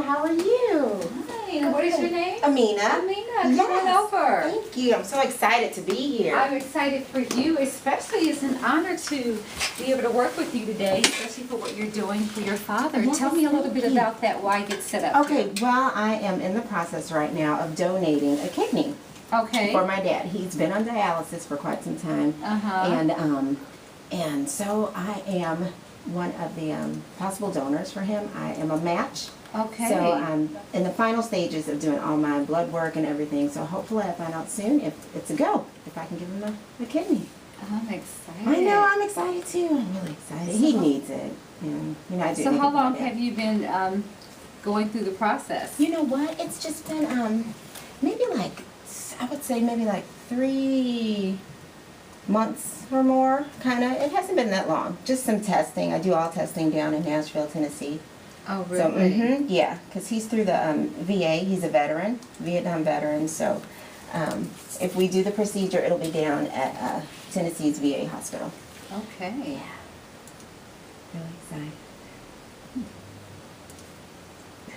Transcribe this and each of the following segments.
How are you? Hi. What is your name? Aminah. Aminah, come on over. Thank you. I'm so excited to be here. I'm excited for you, especially. It's an honor to be able to work with you today, especially for what you're doing for your father. Yes, Tell me a little bit thank you. about that, why it gets set up. Okay, well, I am in the process right now of donating a kidney Okay. for my dad. He's been on dialysis for quite some time. And so I am one of the possible donors for him. I am a match. Okay. So I'm in the final stages of doing all my blood work and everything. So hopefully I find out soon if it's a go, if I can give him a kidney. I'm excited. I know, I'm excited too. I'm really excited. He needs it. And, you know, I do. So how long have you been going through the process? You know what? It's just been maybe like, I would say maybe like 3 months or more, kind of. It hasn't been that long. Just some testing. I do all testing down in Nashville, Tennessee. Oh, really? So, yeah, because he's through the VA. He's a veteran, Vietnam veteran. So if we do the procedure, it'll be down at Tennessee's VA hospital. Okay. Yeah. Really excited.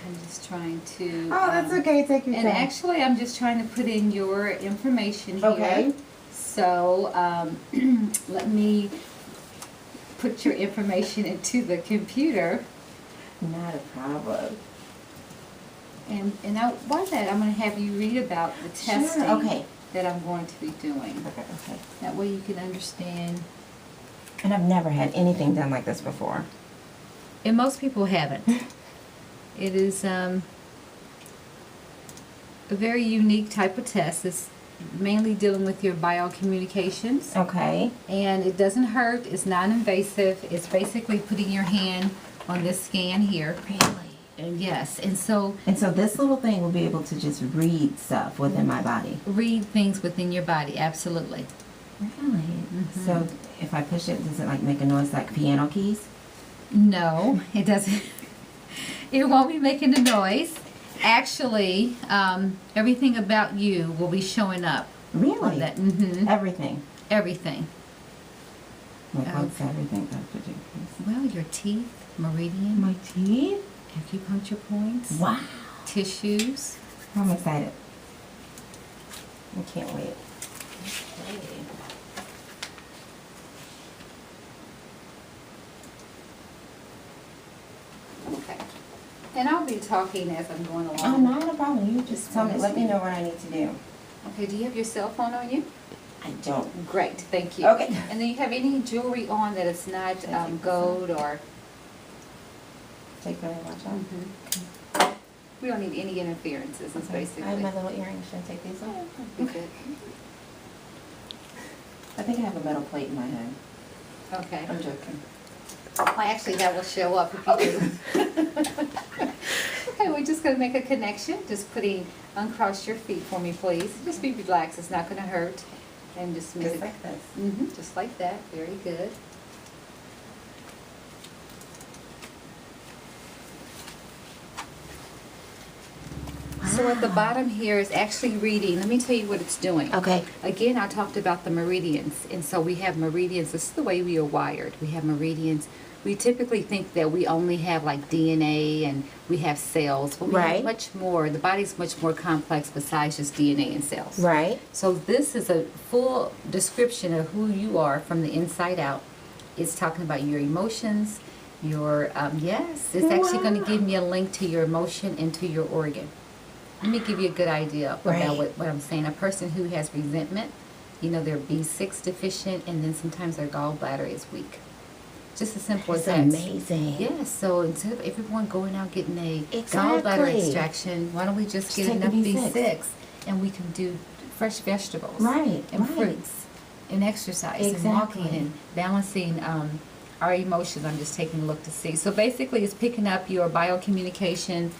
I'm just trying to... Oh, that's okay. Take your time. And actually, I'm just trying to put in your information here. Okay. So, let me put your information into the computer. Not a problem. And now, while that, I'm going to have you read about the testing Okay. that I'm going to be doing. Okay. That way you can understand. And I've never had anything done like this before. And most people haven't. It is a very unique type of test. It's mainly dealing with your biocommunications. Okay. And it doesn't hurt. It's non-invasive. It's basically putting your hand on this scan here. Really? And yes, and so this little thing will be able to just read stuff within my body. read things within your body, absolutely. Really? So if I push it, does it like make a noise like piano keys? No, it doesn't. It won't be making a noise. Actually, everything about you will be showing up. Really? On that. Everything? Everything. Like what's everything? Well, your teeth, meridian, My teeth? acupuncture points, Wow. tissues. I'm excited. I can't wait. Okay. And I'll be talking as I'm going along. Oh, not a problem. You just tell me. Let me know what I need to do. Okay, do you have your cell phone on you? I don't. Great, thank you. Okay. And then you have any jewelry on that is not gold or... Take my watch off. We don't need any interferences, it's basically... I have my little earrings. Should I take these off? Be good. I think I have a metal plate in my hand. Okay. I'm joking. Well, actually, that will show up if you do. Okay, we're just going to make a connection. Just uncross your feet for me, please. Just be relaxed. It's not going to hurt. And just make Just like this. just like that. Very good. So at the bottom here is actually reading. Let me tell you what it's doing. Okay. Again, I talked about the meridians. And so we have meridians. This is the way we are wired. We have meridians. We typically think that we only have like DNA and we have cells. But we have much more. The body's much more complex besides just DNA and cells. Right. So this is a full description of who you are from the inside out. It's talking about your emotions, your, yes, it's actually going to give me a link to your emotion and to your organ. Let me give you a good idea about what I'm saying. A person who has resentment, you know, they're B6 deficient, and then sometimes their gallbladder is weak. Just as simple as that. Amazing. Yes, so instead of everyone going out getting a gallbladder extraction, why don't we just get enough B6 and we can do fresh vegetables and fruits and exercise and walking and balancing our emotions. I'm just taking a look to see. So basically it's picking up your biocommunication,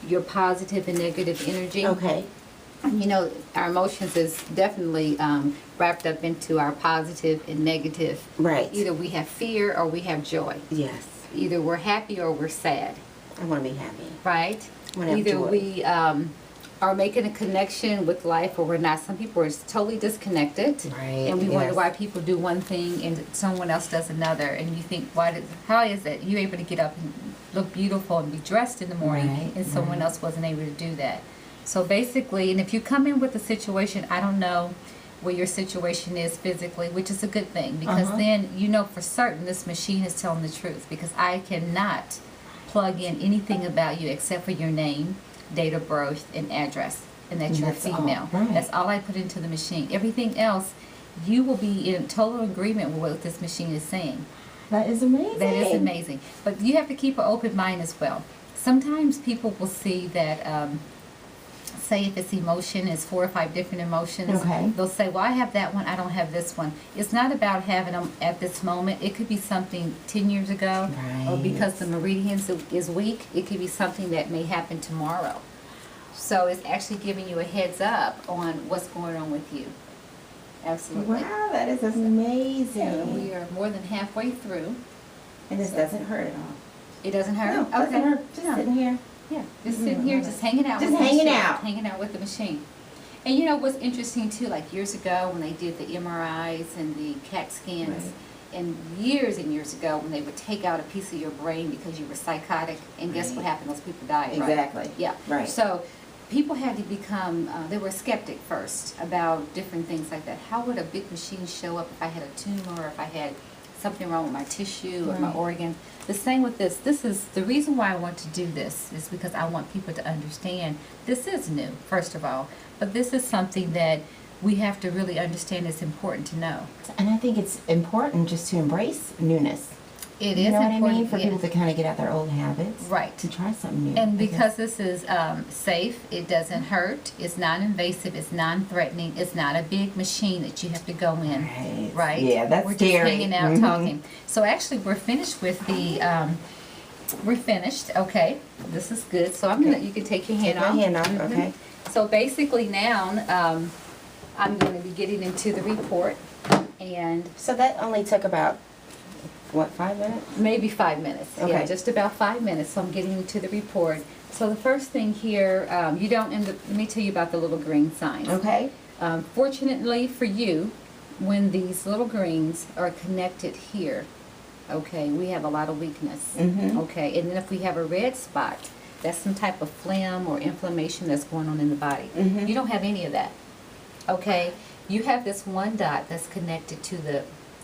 your positive and negative energy. Okay. You know, our emotions is definitely wrapped up into our positive and negative. Right. Either we have fear or we have joy. Yes. Either we're happy or we're sad. I want to be happy. Right? I want to have Either joy. we are making a connection with life or we're not. Some people are totally disconnected. Right. And we wonder why people do one thing and someone else does another. And you think, how is it you're able to get up and look beautiful and be dressed in the morning, Right, and someone right. else wasn't able to do that. So basically, and if you come in with a situation, I don't know what your situation is physically, which is a good thing, because then you know for certain this machine is telling the truth, because I cannot plug in anything about you except for your name, date of birth, and address, and that you're a That's all, female. right. That's all I put into the machine. Everything else, you will be in total agreement with what this machine is saying. That is amazing. That is amazing. But you have to keep an open mind as well. Sometimes people will see that, say if it's emotion, it's 4 or 5 different emotions. Okay. They'll say, well, I have that one, I don't have this one. It's not about having them at this moment. It could be something 10 years ago. Or Right. because the meridian is weak, it could be something that may happen tomorrow. So it's actually giving you a heads up on what's going on with you. Absolutely. Wow, that is So amazing. we are more than halfway through. And this doesn't hurt at all. It doesn't hurt? No, it doesn't hurt. Just No. sitting here. Yeah, just sitting here, just hanging out. Just with the hanging machine, out. Hanging out with the machine. And you know what's interesting too, like years ago when they did the MRIs and the CAT scans, Right. and years ago when they would take out a piece of your brain because you were psychotic, and guess what Right. happened? Those people died, right? Exactly. Yeah. Right. So people had to become, they were skeptic first about different things like that. How would a big machine show up if I had a tumor, or if I had something wrong with my tissue or my Right. organ? The same with this. This is the reason why I want to do this, is because I want people to understand this is new, first of all, but this is something that we have to really understand is important to know. And I think it's important just to embrace newness. It You is know what I important, mean? For yeah. people to kind of get out their old habits. Right. To try something new. And I because guess. this is safe, it doesn't hurt, it's non-invasive, it's non-threatening, it's not a big machine that you have to go in. Right. Right? Yeah, that's We're scary. just hanging out Mhm. talking. So actually, we're finished with the, we're finished, okay. This is good. So I'm gonna, you can take your hand Take off. my hand off, Mhm. okay. So basically now, I'm going to be getting into the report, and So that only took about, what, 5 minutes? maybe 5 minutes. Yeah, Okay. just about 5 minutes. So I'm getting into the report. So the first thing here, you don't end up, let me tell you about the little green signs. Okay. Fortunately for you, when these little greens are connected here, okay, we have a lot of weakness. Mhm. Okay, and then if we have a red spot, that's some type of phlegm or inflammation that's going on in the body. Mhm. You don't have any of that. Okay, you have this one dot that's connected to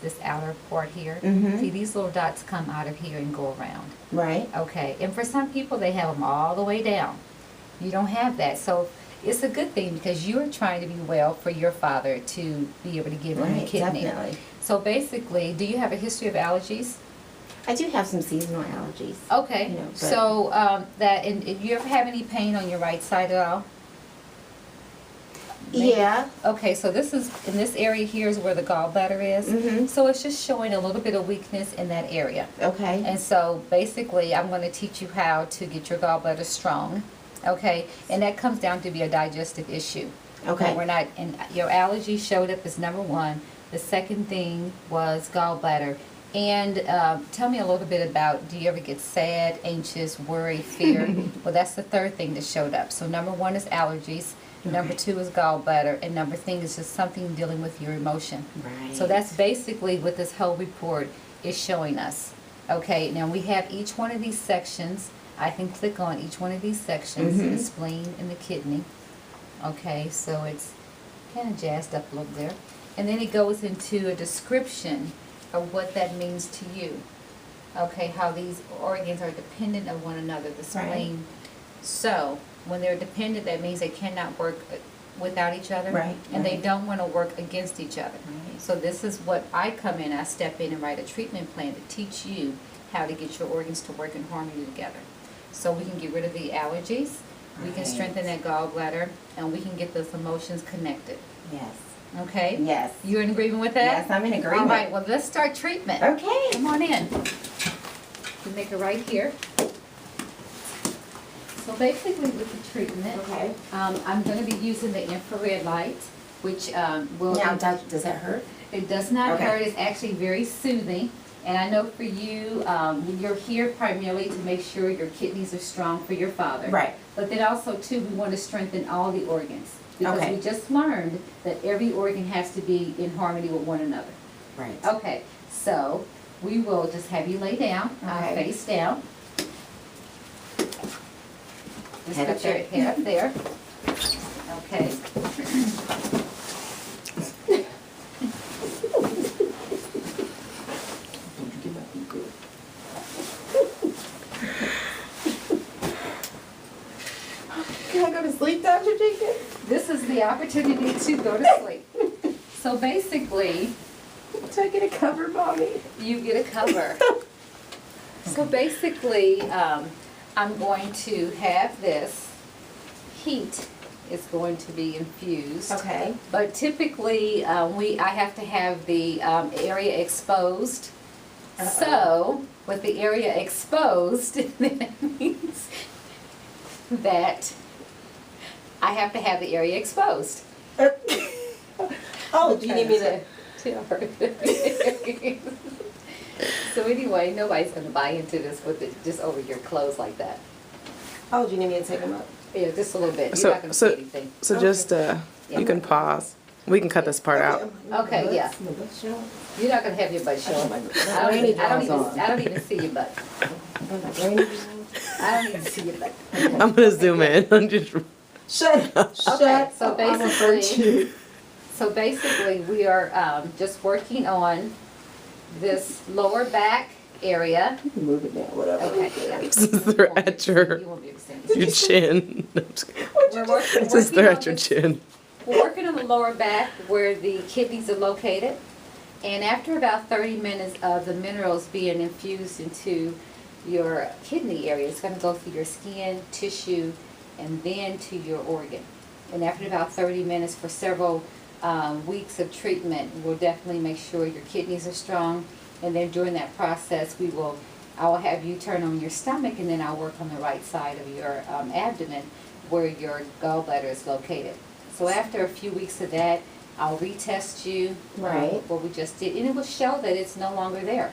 this outer part here. Mhm. See, these little dots come out of here and go around. Right. Okay, and for some people, they have them all the way down. You don't have that, so it's a good thing because you are trying to be well for your father to be able to give him a Right, kidney. definitely. So basically, do you have a history of allergies? I do have some seasonal allergies. Okay, You know, but- so and you ever have any pain on your right side at all? Maybe. Yeah. Okay, so this is, in this area here is where the gallbladder is. Mhm. So it's just showing a little bit of weakness in that area. Okay. And so basically, I'm going to teach you how to get your gallbladder strong, okay? And that comes down to be a digestive issue. Okay. We're not, and your allergy showed up as number one. The second thing was gallbladder. And tell me a little bit about, do you ever get sad, anxious, worried, fear? Well, that's the third thing that showed up. So number one is allergies. Number two is gallbladder, and number three is just something dealing with your emotion. Right. So that's basically what this whole report is showing us. Okay, now we have each one of these sections. I can click on each one of these sections, Mhm. the spleen and the kidney. Okay, so it's kind of jazzed up a little there. And then it goes into a description of what that means to you. Okay, how these organs are dependent on one another, the spleen. So, when they're dependent, that means they cannot work without each other. Right, And they right. don't want to work against each other. Right. So this is what I come in, I step in and write a treatment plan to teach you how to get your organs to work in harmony together. So we can get rid of the allergies, we can Right. strengthen that gallbladder, and we can get those emotions connected. Yes. Okay? Yes. You in agreement with that? Yes, I'm in agreement. All right, well, let's start treatment. Okay. Come on in. You make it right here. So basically with the treatment, Okay. I'm going to be using the infrared light, which will... Now, does that hurt? It does not Okay. hurt. It's actually very soothing. And I know for you, you're here primarily to make sure your kidneys are strong for your father. Right. But then also, too, we want to strengthen all the organs. Because Okay. we just learned that every organ has to be in harmony with one another. Right. Okay, so we will just have you lay down, Okay. face down. Just Head put up your there. head up there. Okay. Can I go to sleep, Dr. Jenkins? This is the opportunity to go to sleep. So basically, Do I get a cover, Mommy? you get a cover. So basically, I'm going to have this heat is going to be infused. Okay. But typically, I have to have the area exposed. So, with the area exposed, that means that I have to have the area exposed. Oh, do you need me to? Tell her. So anyway, nobody's going to buy into this with it just over your clothes like that. Oh, do you need me to take them up? Yeah, just a little bit. You're not going to see anything. So Okay. just, you can pause. We can cut this part out. Okay, yeah. My butt showing? You're not going to have your butt showing. My rainy drawers on. I don't even see your butt. My rainy drawers? I don't even see your butt. I'm gonna zoom in. I'm just. Shut up. Okay, Shut so up. I'm afraid basically, to. so basically we are just working on this lower back area. You can move it down, whatever. Okay, yeah. Since they're at your You won't be able to see me. your chin. No, I'm just kidding. We're working Since they're on at your this- chin. We're working on the lower back where the kidneys are located. And after about 30 minutes of the minerals being infused into your kidney area, it's going to go through your skin, tissue, and then to your organ. And after about 30 minutes for several weeks of treatment, we'll definitely make sure your kidneys are strong. And then during that process, I will have you turn on your stomach, and then I'll work on the right side of your abdomen where your gallbladder is located. So after a few weeks of that, I'll retest you. Right. What we just did, and it will show that it's no longer there.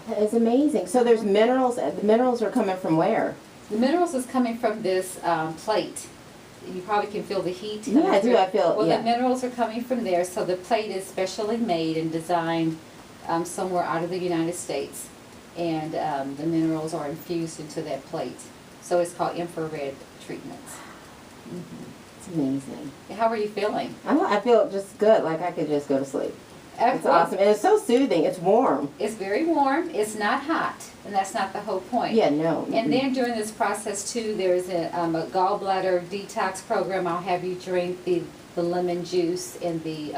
That is amazing. So there's minerals. The minerals are coming from where? The minerals is coming from this plate. You probably can feel the heat. Yeah, I do. I feel. Well, Yeah. the minerals are coming from there. So the plate is specially made and designed somewhere out of the United States, and the minerals are infused into that plate. So it's called infrared treatments. It's amazing. How are you feeling? I feel just good. Like I could just go to sleep. It's awesome, and it's so soothing. It's warm. It's very warm. It's not hot, and that's not the whole point. Yeah. No. And then during this process too, there's a gallbladder detox program. I'll have you drink the lemon juice and the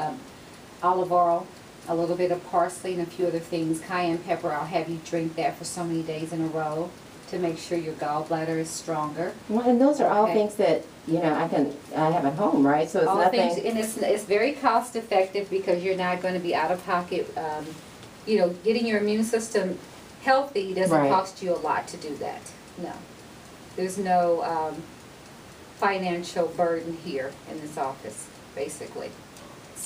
olive oil, a little bit of parsley and a few other things, cayenne pepper. I'll have you drink that for so many days in a row to make sure your gallbladder is stronger. Well, and those are all Okay. things that I have at home, right? So it's All nothing. things, and it's very cost effective because you're not going to be out of pocket. Getting your immune system healthy doesn't Right. cost you a lot to do that. No, there's no financial burden here in this office, basically,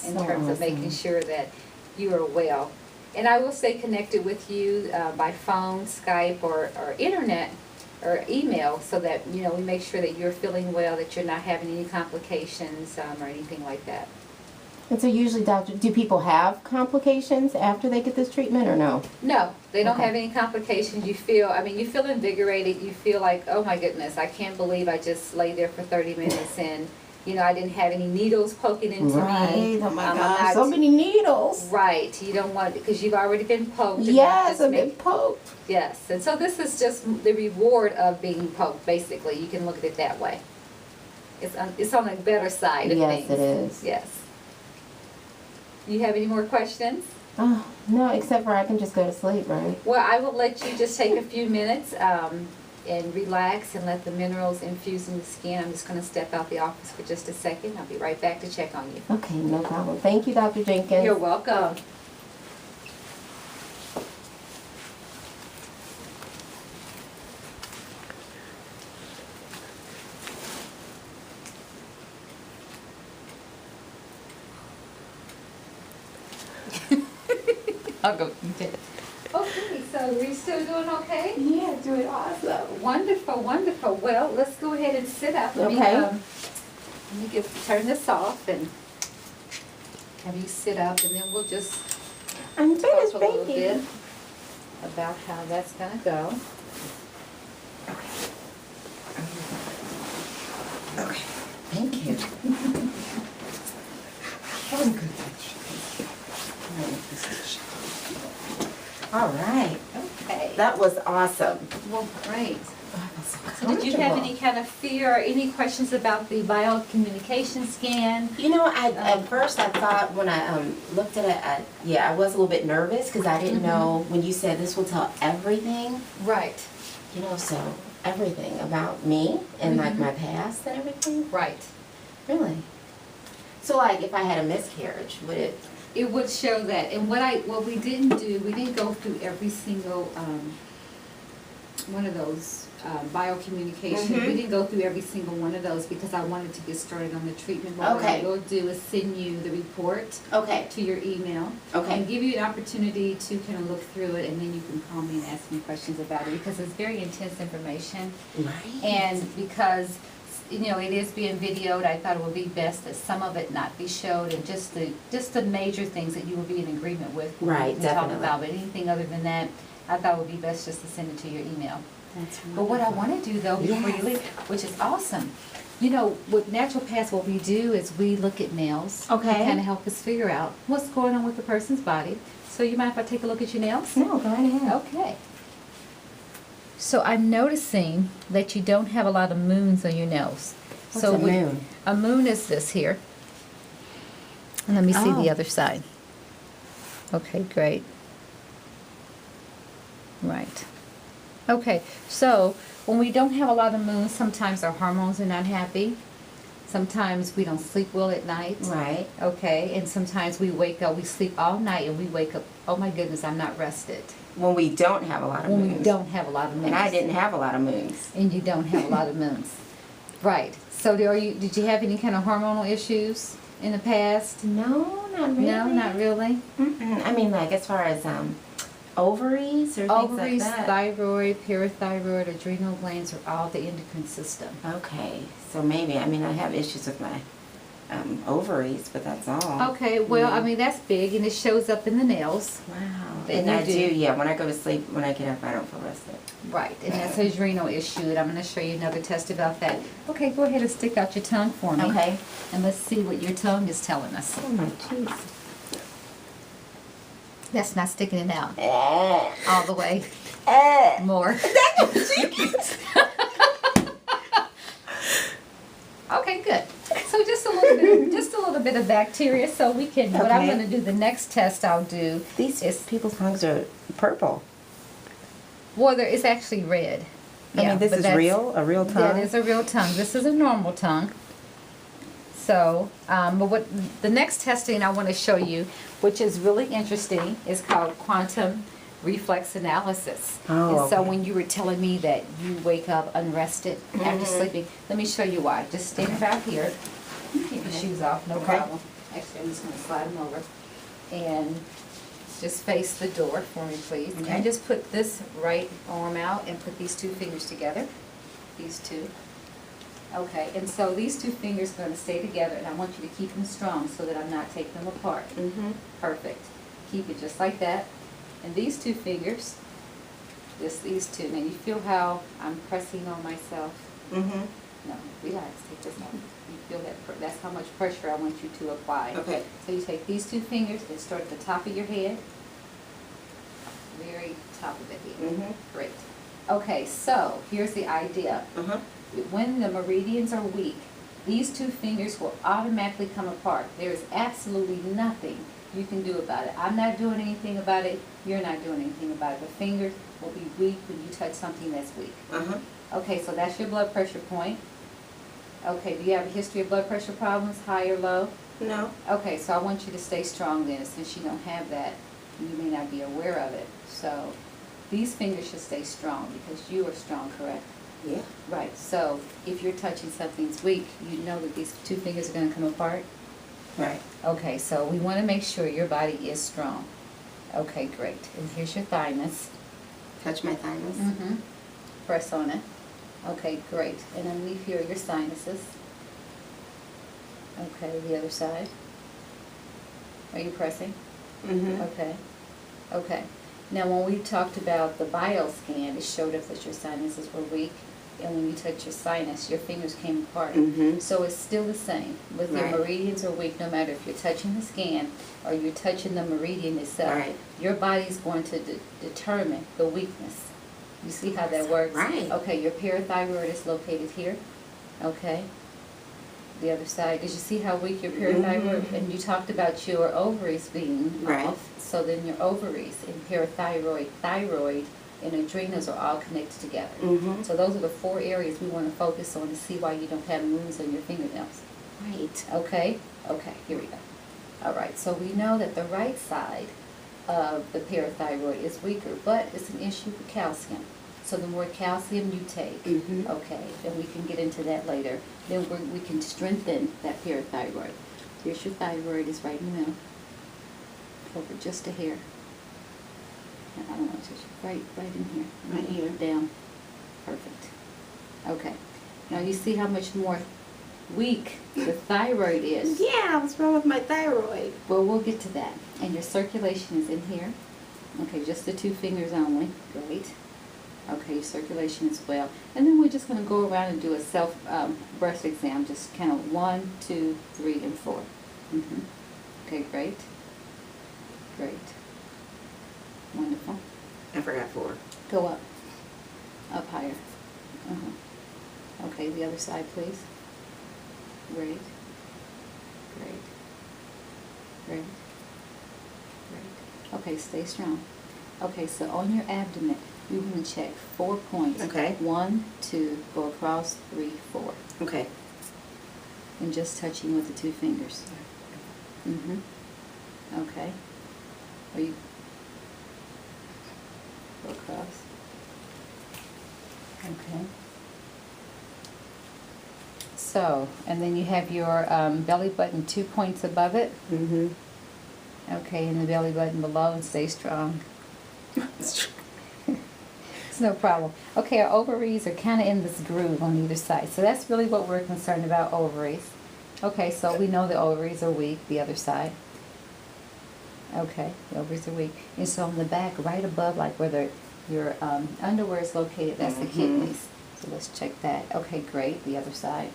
in So terms of awesome. making sure that you are well. And I will stay connected with you by phone, Skype, or internet, or email, so that we make sure that you're feeling well, that you're not having any complications or anything like that. And so usually, doctor, do people have complications after they get this treatment or no? No, they don't Okay. have any complications. You feel invigorated. You feel like, oh my goodness, I can't believe I just lay there for 30 minutes and I didn't have any needles poking into me. Right. Oh my I'm gosh. not- So many needles. Right. You don't want, because you've already been poked. and that Yes, just I've make- been poked. Yes, and so this is just the reward of being poked, basically. You can look at it that way. It's on the better side of Yes, things. it is. Yes. You have any more questions? Oh, no, except for I can just go to sleep, right? Well, I will let you just take a few minutes and relax and let the minerals infuse in the skin. I'm just going to step out the office for just a second. I'll be right back to check on you. Okay, no problem. Thank you, Dr. Jenkins. You're welcome. I'll go. Okay, so are you still doing okay? Yeah, doing awesome. Wonderful, wonderful. Well, let's go ahead and sit up. Let Okay. me turn this off and have you sit up, and then we'll just I'm talk finished a little baking. bit about how that's going to go. All right. Okay. That was awesome. Well, great. Oh, I feel so So did you have comfortable. any kind of fear or any questions about the biocommunication scan? You know, at first I thought when I looked at it, I was a little bit nervous because I didn't know when you said this will tell everything. Right. You know, so everything about me and like my past and everything. Right. Really. So like if I had a miscarriage, would it? It would show that. And what we didn't do, we didn't go through every single one of those biocommunication. We didn't go through every single one of those because I wanted to get started on the treatment. But what I will do is send you the report to your email and give you an opportunity to kind of look through it, and then you can call me and ask me questions about it because it's very intense information. Right. And because you know, it is being videoed, I thought it would be best that some of it not be showed and just the major things that you will be in agreement with. Right, we definitely. talk about, but anything other than that, I thought it would be best just to send it to your email. That's But what I want to do though, before you leave, which is awesome, you know, with naturopaths, what we do is we look at nails. Okay. To kind of help us figure out what's going on with the person's body. So you mind if I take a look at your nails? No, go ahead. Okay. So I'm noticing that you don't have a lot of moons on your nails. What's So a moon? A moon is this here. And let me see the Oh. other side. Okay, great. Right. Okay, so when we don't have a lot of moons, sometimes our hormones are not happy. Sometimes we don't sleep well at night. Right. Okay, and sometimes we wake up, we sleep all night and we wake up, oh my goodness, I'm not rested. When we don't have a lot of When moons. we don't have a lot of moons. And I didn't have a lot of moons. And you don't have a lot of moons. Right. So did you have any kind of hormonal issues in the past? No, not really. No, not really. Mm-mm. I mean, like as far as ovaries or things Ovaries, like that. thyroid, parathyroid, adrenal glands are all the endocrine system. Okay, so maybe, I mean, I have issues with my ovaries, but that's all. Okay, well, I mean, that's big, and it shows up in the nails. Wow. That And you I do. do, yeah, when I go to sleep, when I get up, I don't feel rested. Right, and that's an adrenal issue, and I'm going to show you another test about that. Okay, go ahead and stick out your tongue for me. Okay. And let's see what your tongue is telling us. Oh my jeez. That's not sticking it out all the way. More. Okay, good. So just a little bit of bacteria, so we can. What I'm Okay. going to do, the next test I'll do These is people's tongues are purple. it's actually red. I mean, this but is that's- real? A real tongue? That is a real tongue. This is a normal tongue. So, but what the next testing I want to show you, which is really interesting, is called quantum reflex analysis. Oh, and so okay. when you were telling me that you wake up unrested after sleeping, let me show you why. Just stand about here. Keep your shoes off, no Okay. problem. Actually, I'm just going to slide them over. And just face the door for me, please. Okay. And just put this right arm out and put these two fingers together. These two. Okay, and so these two fingers are going to stay together, and I want you to keep them strong so that I'm not taking them apart. Mm-hmm. Perfect. Keep it just like that. And these two fingers, just these two. Now you feel how I'm pressing on myself? Mm-hmm. No, relax. Take this off. You feel that? That's how much pressure I want you to apply. Okay. So you take these two fingers and start at the top of your head. Very top of the head. Mm-hmm. Great. Okay, so here's the idea. Uh-huh. When the meridians are weak, these two fingers will automatically come apart. There is absolutely nothing you can do about it. I'm not doing anything about it. You're not doing anything about it. The fingers will be weak when you touch something that's weak. Uh-huh. Okay, so that's your blood pressure point. Okay, do you have a history of blood pressure problems, high or low? No. Okay, so I want you to stay strong then, since you don't have that. You may not be aware of it. So these fingers should stay strong because you are strong, correct? Yeah. Right, so if you're touching something's weak, you know that these two fingers are going to come apart? Right. Okay, so we want to make sure your body is strong. Okay, great. And here's your thymus. Touch my thymus. Mm-hmm. Press on it. Okay, great. And underneath here are your sinuses. Okay, the other side. Are you pressing? Mm-hmm. Okay. Okay. Now, when we talked about the bioscan, it showed us that your sinuses were weak. and when you touch your sinus, your fingers came apart. Mhm. So it's still the same. With your Right. meridians are weak, no matter if you're touching the skin or you're touching the meridian itself. Right. Your body's going to determine the weakness. You see how that works? Right. Okay, your parathyroid is located here. Okay. The other side. Did you see how weak your parathyroid? Mhm. And you talked about your ovaries being Right. off. So then your ovaries and parathyroid, thyroid, and adrenals are all connected together. Mhm. So those are the 4 areas we want to focus on to see why you don't have wounds on your fingernails. Right. Okay? Okay, here we go. All right, so we know that the right side of the parathyroid is weaker, but it's an issue with calcium. So the more calcium you take, Mhm. okay, and we can get into that later, then we can strengthen that parathyroid. Here's your thyroid, is right in the middle. Over just a hair. And I don't want to touch it. Right in here. Right here. Down. Perfect. Okay. Now you see how much more weak the thyroid is. Yeah, what's wrong with my thyroid? Well, we'll get to that. And your circulation is in here. Okay, just the 2 fingers only. Great. Okay, your circulation as well. And then we're just going to go around and do a self breast exam. Just count 1, 2, 3, and 4. Okay, great. Great. Wonderful. I forgot 4. Go up. Up higher. Okay, the other side, please. Great. Great. Great. Great. Okay, stay strong. Okay, so on your abdomen, you're going to check 4 points. Okay. 1, 2, go across, 3, 4. Okay. And just touching with the 2 fingers. Okay. Are you go across? Okay. So, and then you have your belly button 2 points above it. Mhm. Okay, and the belly button below, and stay strong. It's true. It's no problem. Okay, our ovaries are kind of in this groove on either side. So that's really what we're concerned about, ovaries. Okay, so we know the ovaries are weak, the other side. Okay, the ovaries are weak. And so on the back, right above, like where your underwear is located, that's the kidneys. So let's check that. Okay, great. The other side.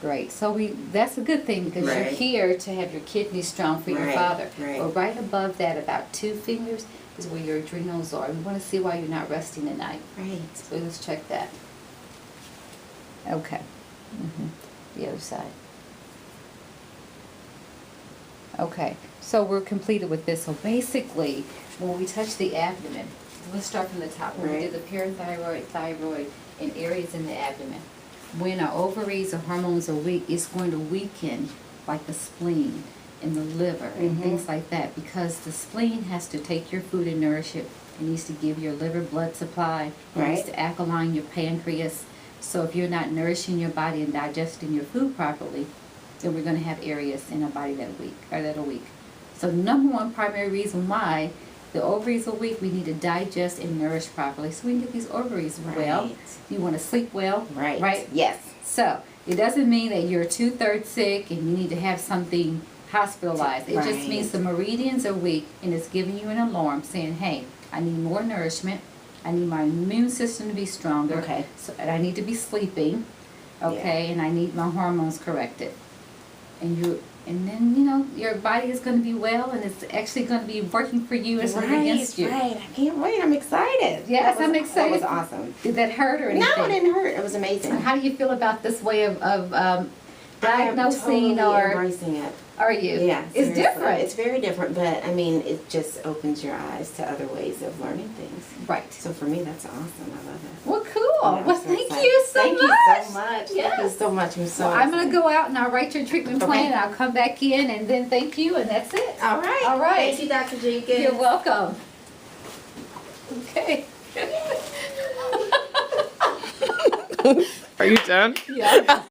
Great. So that's a good thing because you're Right. here to have your kidneys strong for your Right, father. right. But right above that, about 2 fingers, is where your adrenals are. We want to see why you're not resting at night. Right. So let's check that. Okay. The other side. Okay. So we're completed with this. So basically, when we touch the abdomen, let's start from the top. When we do Right. the parathyroid, thyroid, and areas in the abdomen. When our ovaries or hormones are weak, it's going to weaken like the spleen and the liver and things like that, because the spleen has to take your food and nourish it. It needs to give your liver blood supply. It needs Right. to alkaline your pancreas. So if you're not nourishing your body and digesting your food properly, then we're going to have areas in our body that are weak. So number 1 primary reason why the ovaries are weak, we need to digest and nourish properly so we can get these ovaries well. Right. You want to sleep well, Right. right? Yes. So it doesn't mean that you're 2/3 sick and you need to have something hospitalized. It just Right. means the meridians are weak and it's giving you an alarm saying, hey, I need more nourishment. I need my immune system to be stronger. Okay. So, and I need to be sleeping. Okay, and I need my hormones corrected. And then, you know, your body is going to be well and it's actually going to be working for you instead of against you. Right. I can't wait. I'm excited. Yes, That I'm was- excited. That was awesome. Did that hurt or anything? No, it didn't hurt. It was amazing. How do you feel about this way of I am diagnosing, totally or embracing it. are you? Yeah, It's seriously. different. It's very different, but I mean, it just opens your eyes to other ways of learning things. Right. So for me, that's awesome. I love it. Well, cool. Yeah, I'm Well, so thank excited. you so Thank much. you so much. Yes. Thank you so much. I'm so Well, I'm going to excited. go out and I'll write your treatment Okay. plan and I'll come back in and then thank you and that's it. All right. All right. Thank you, Dr. Jenkins. You're welcome. Okay. Are you done? Yeah.